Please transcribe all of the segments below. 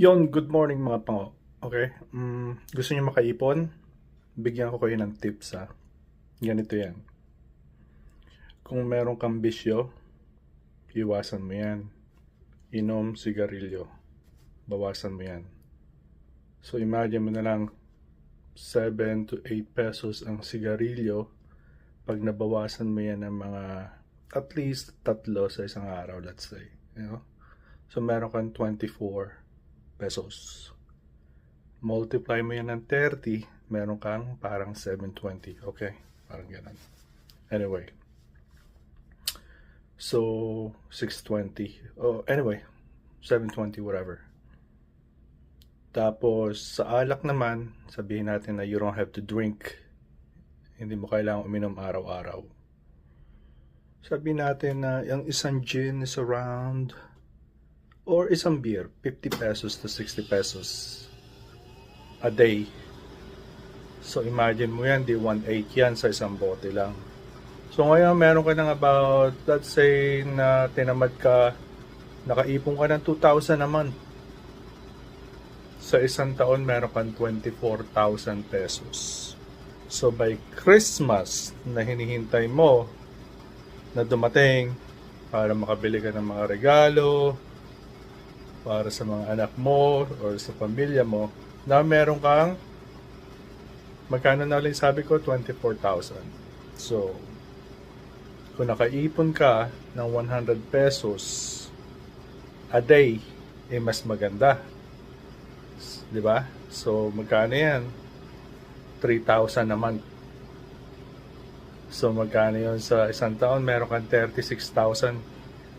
Good morning mga pango. Okay? Gusto niyo makaipon? Bigyan ko kayo ng tips ha. Ganito yan. Kung meron kang bisyo, iwasan mo yan. Inom, sigarilyo. Bawasan mo yan. So imagine mo na lang 7 to 8 pesos ang sigarilyo pag nabawasan mo yan ng mga at least tatlo sa isang araw, let's say. So meron kang 24 pesos. Multiply mo yan ng 30, meron kang parang 720. Okay? Parang ganun. Anyway. So, 620. Oh, anyway. 720, whatever. Tapos, sa alak naman, sabihin natin na you don't have to drink. Hindi mo kailangang uminom araw-araw. Sabihin natin na yung isang gin is around, or isang beer, 50 pesos to 60 pesos a day. So imagine mo yan, di 1.8 yan sa isang bote lang. So ngayon meron ka ng about, let's say na tinamad ka, nakaipon ka ng 2,000 a month. Sa isang taon meron kang 24,000 pesos. So by Christmas na hinihintay mo na dumating para makabili ka ng mga regalo, para sa mga anak mo or sa pamilya mo, na meron kang, magkano na ulit sabi ko, 24,000. So, kung nakaipon ka ng 100 pesos a day, mas maganda. Di ba? So, magkano yan? 3,000 a month. So, magkano yun sa isang taon? Meron kang 36,000.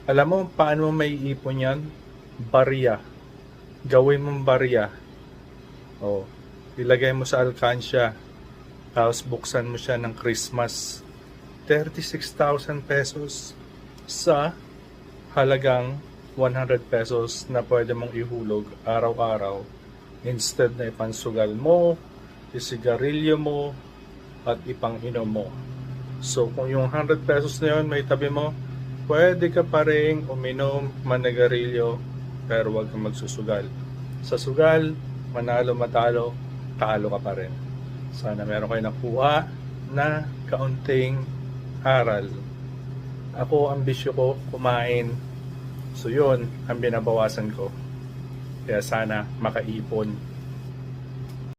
Alam mo, paano mo may ipon yan? Barya. Gawin mong barya. Ilagay mo sa alkansya. Tapos buksan mo siya ng Christmas. 36,000 pesos sa halagang 100 pesos na pwede mong ihulog araw-araw. Instead na ipansugal mo, isigarilyo mo, at ipang-inom mo. So kung yung 100 pesos na yun may tabi mo, pwede ka pa rin uminom, managarilyo, pero huwag kang magsusugal. Sa sugal, manalo matalo, talo ka pa rin. Sana meron kayo nakuha na kaunting aral. Ako, ang bisyo ko, kumain. So yun, ang binabawasan ko. Kaya sana makaipon